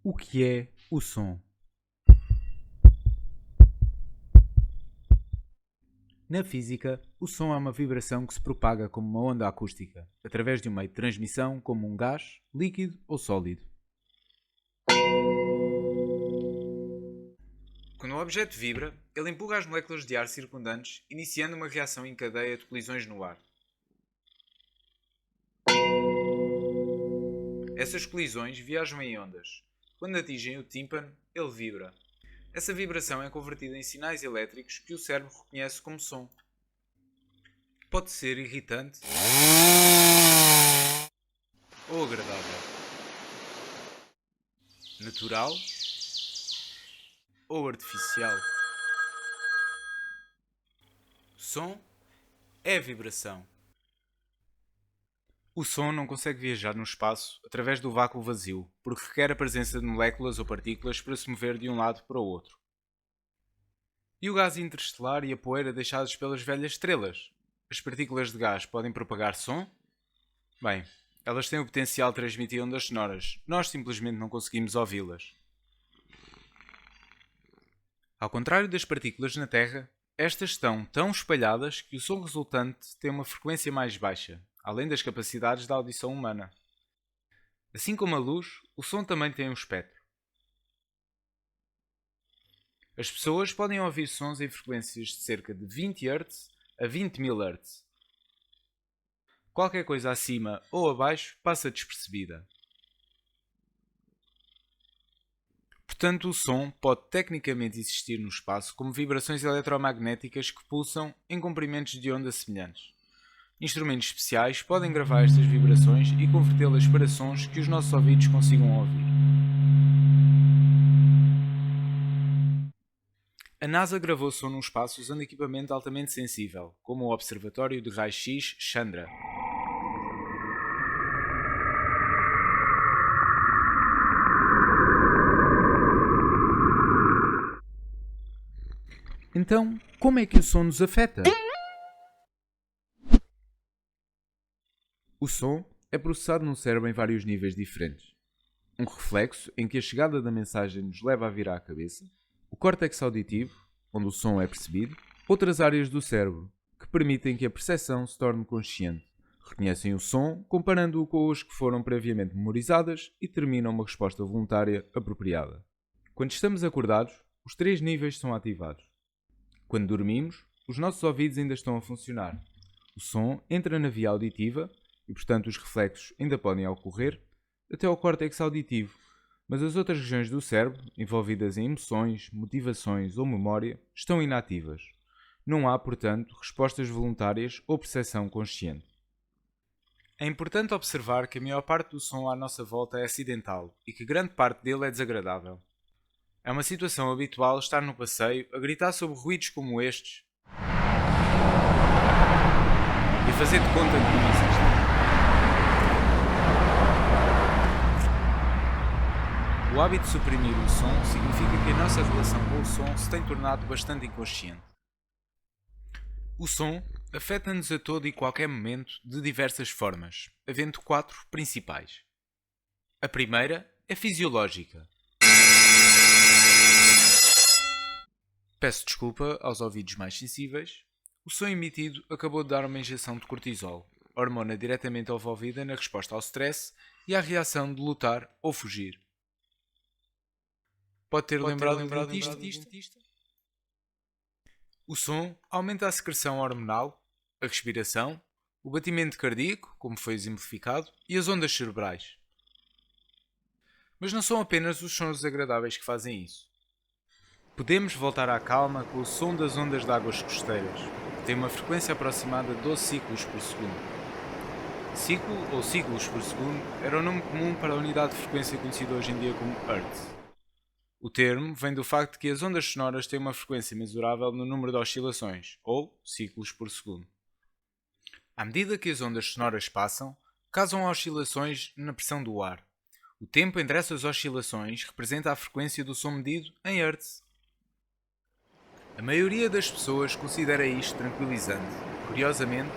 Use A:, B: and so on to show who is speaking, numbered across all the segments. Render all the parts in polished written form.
A: O que é o som? Na física, o som é uma vibração que se propaga como uma onda acústica, através de um meio de transmissão como um gás, líquido ou sólido. Quando um objeto vibra, ele empurra as moléculas de ar circundantes, iniciando uma reação em cadeia de colisões no ar. Essas colisões viajam em ondas. Quando atingem o tímpano, ele vibra. Essa vibração é convertida em sinais elétricos que o cérebro reconhece como som. Pode ser irritante ou agradável, natural ou artificial. Som é vibração. O som não consegue viajar no espaço através do vácuo vazio, porque requer a presença de moléculas ou partículas para se mover de um lado para o outro. E o gás interestelar e a poeira deixados pelas velhas estrelas? As partículas de gás podem propagar som? Bem, elas têm o potencial de transmitir ondas sonoras, nós simplesmente não conseguimos ouvi-las. Ao contrário das partículas na Terra, estas estão tão espalhadas que o som resultante tem uma frequência mais baixa, além das capacidades da audição humana. Assim como a luz, o som também tem um espectro. As pessoas podem ouvir sons em frequências de cerca de 20 Hz a 20.000 Hz. Qualquer coisa acima ou abaixo passa despercebida. Portanto, o som pode tecnicamente existir no espaço como vibrações eletromagnéticas que pulsam em comprimentos de onda semelhantes. Instrumentos especiais podem gravar estas vibrações e convertê-las para sons que os nossos ouvidos consigam ouvir. A NASA gravou som no espaço usando equipamento altamente sensível, como o Observatório de Raio-X Chandra. Então, como é que o som nos afeta? O som é processado no cérebro em vários níveis diferentes. Um reflexo, em que a chegada da mensagem nos leva a virar a cabeça. O córtex auditivo, onde o som é percebido. Outras áreas do cérebro, que permitem que a percepção se torne consciente. Reconhecem o som, comparando-o com os que foram previamente memorizadas e determinam uma resposta voluntária apropriada. Quando estamos acordados, os três níveis são ativados. Quando dormimos, os nossos ouvidos ainda estão a funcionar. O som entra na via auditiva e, portanto, os reflexos ainda podem ocorrer até ao córtex auditivo, mas as outras regiões do cérebro, envolvidas em emoções, motivações ou memória, estão inativas. Não há, portanto, respostas voluntárias ou percepção consciente. É importante observar que a maior parte do som à nossa volta é acidental e que grande parte dele é desagradável. É uma situação habitual estar no passeio a gritar sobre ruídos como estes e fazer de conta que não existem. O hábito de suprimir o som significa que a nossa relação com o som se tem tornado bastante inconsciente. O som afeta-nos a todo e qualquer momento de diversas formas, havendo 4 principais. A primeira é fisiológica. Peço desculpa aos ouvidos mais sensíveis. O som emitido acabou de dar uma injeção de cortisol, hormona diretamente envolvida na resposta ao stress e à reação de lutar ou fugir. Pode ter lembrado um dentista? O som aumenta a secreção hormonal, a respiração, o batimento cardíaco, como foi exemplificado, e as ondas cerebrais. Mas não são apenas os sons desagradáveis que fazem isso. Podemos voltar à calma com o som das ondas de águas costeiras, que tem uma frequência aproximada de 12 ciclos por segundo. Ciclo ou ciclos por segundo era o nome comum para a unidade de frequência conhecida hoje em dia como Hertz. O termo vem do facto de que as ondas sonoras têm uma frequência mensurável no número de oscilações, ou ciclos por segundo. À medida que as ondas sonoras passam, causam oscilações na pressão do ar. O tempo entre essas oscilações representa a frequência do som medido em Hertz. A maioria das pessoas considera isto tranquilizante. Curiosamente,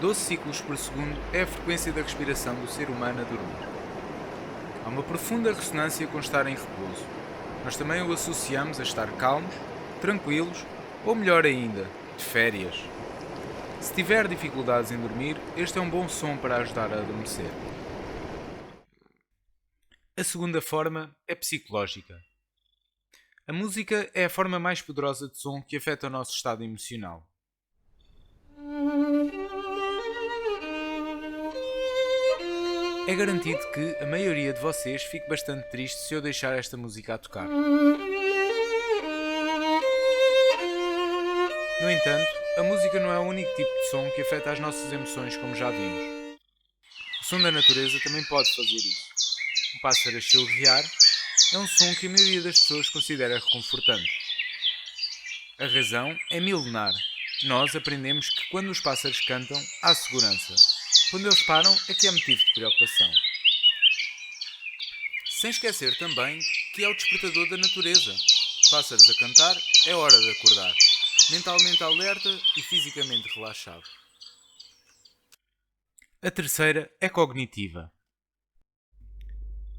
A: 12 ciclos por segundo é a frequência da respiração do ser humano a dormir. Há uma profunda ressonância com estar em repouso. Nós também o associamos a estar calmos, tranquilos ou, melhor ainda, de férias. Se tiver dificuldades em dormir, este é um bom som para ajudar a adormecer. A segunda forma é psicológica. A música é a forma mais poderosa de som que afeta o nosso estado emocional. É garantido que a maioria de vocês fique bastante triste se eu deixar esta música a tocar. No entanto, a música não é o único tipo de som que afeta as nossas emoções, como já vimos. O som da natureza também pode fazer isso. Um pássaro a chilrear é um som que a maioria das pessoas considera reconfortante. A razão é milenar. Nós aprendemos que quando os pássaros cantam, há segurança. Quando eles param, é que é motivo de preocupação. Sem esquecer também que é o despertador da natureza. Pássaros a cantar, é hora de acordar. Mentalmente alerta e fisicamente relaxado. A terceira é cognitiva.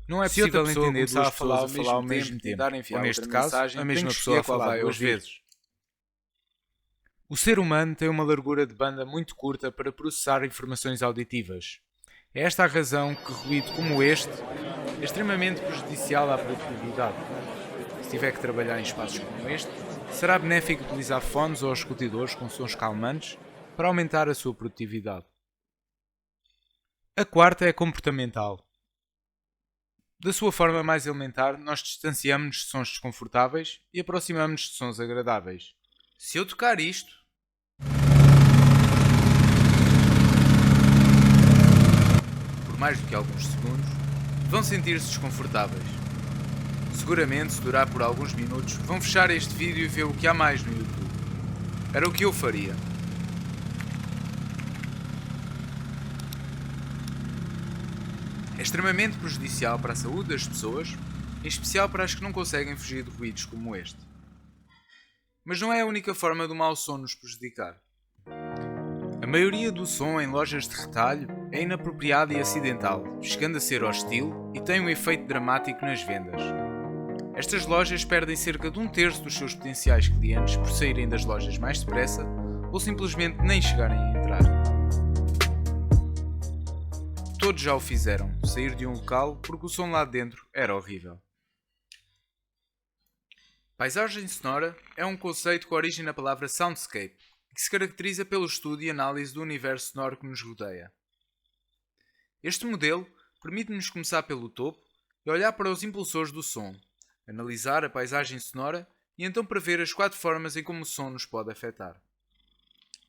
A: Não é possível entender duas pessoas a falar ao mesmo tempo, ou neste caso, a mesma pessoa a falar duas vezes. O ser humano tem uma largura de banda muito curta para processar informações auditivas. É esta a razão que ruído como este é extremamente prejudicial à produtividade. Se tiver que trabalhar em espaços como este, será benéfico utilizar fones ou escutidores com sons calmantes para aumentar a sua produtividade. A quarta é comportamental. Da sua forma mais elementar, nós distanciamos-nos de sons desconfortáveis e aproximamos-nos de sons agradáveis. Se eu tocar isto, por mais do que alguns segundos, vão sentir-se desconfortáveis. Seguramente, se durar por alguns minutos, vão fechar este vídeo e ver o que há mais no YouTube. Era o que eu faria. É extremamente prejudicial para a saúde das pessoas, em especial para as que não conseguem fugir de ruídos como este. Mas não é a única forma do mau som nos prejudicar. A maioria do som em lojas de retalho é inapropriado e acidental, chegando a ser hostil e tem um efeito dramático nas vendas. Estas lojas perdem cerca de 1/3 dos seus potenciais clientes por saírem das lojas mais depressa ou simplesmente nem chegarem a entrar. Todos já o fizeram, sair de um local porque o som lá dentro era horrível. Paisagem sonora é um conceito com origem na palavra soundscape, que se caracteriza pelo estudo e análise do universo sonoro que nos rodeia. Este modelo permite-nos começar pelo topo e olhar para os impulsores do som, analisar a paisagem sonora e então prever as 4 formas em como o som nos pode afetar.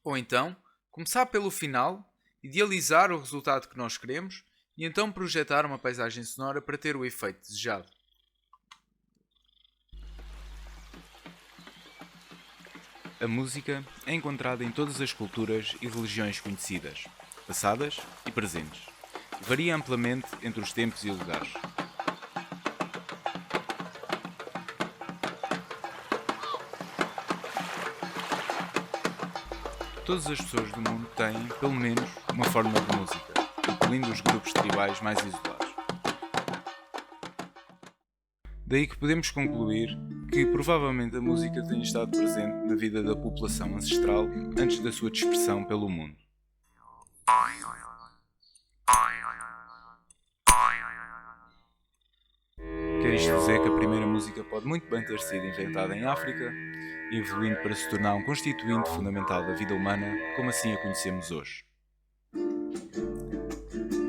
A: Ou então, começar pelo final, idealizar o resultado que nós queremos e então projetar uma paisagem sonora para ter o efeito desejado. A música é encontrada em todas as culturas e religiões conhecidas, passadas e presentes, e varia amplamente entre os tempos e lugares. Todas as pessoas do mundo têm, pelo menos, uma forma de música, incluindo os grupos tribais mais isolados. Daí que podemos concluir que provavelmente a música tenha estado presente na vida da população ancestral antes da sua dispersão pelo mundo. Quer isto dizer que a primeira música pode muito bem ter sido inventada em África, evoluindo para se tornar um constituinte fundamental da vida humana, como assim a conhecemos hoje.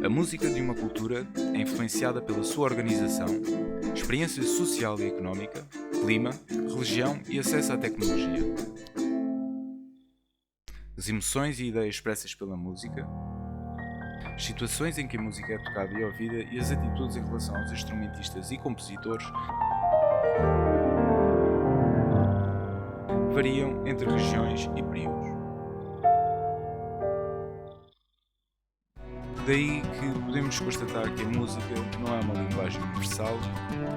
A: A música de uma cultura é influenciada pela sua organização, experiência social e económica, clima, religião e acesso à tecnologia. As emoções e ideias expressas pela música, as situações em que a música é tocada e ouvida e as atitudes em relação aos instrumentistas e compositores variam entre regiões e períodos. Daí que podemos constatar que a música não é uma linguagem universal,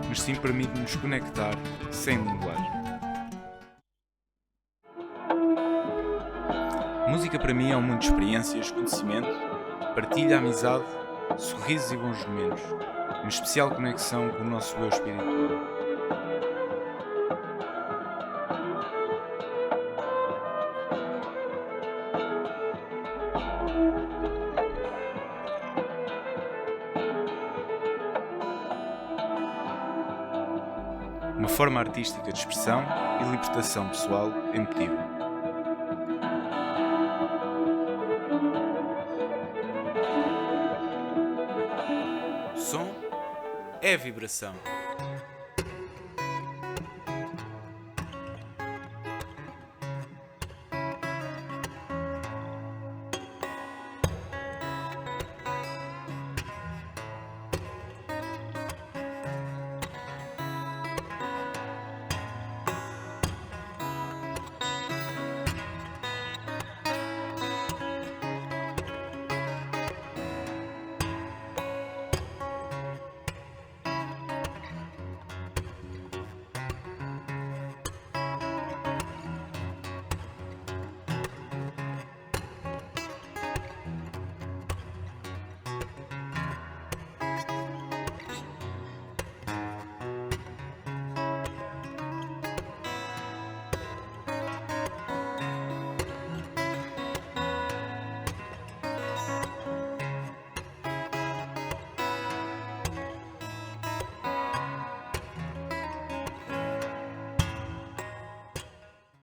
A: mas sim permite-nos conectar sem linguagem. A música para mim é um mundo de experiências, conhecimento, partilha, amizade, sorrisos e bons momentos, uma especial conexão com o nosso eu espiritual. Uma forma artística de expressão e libertação pessoal emotiva. Som é vibração.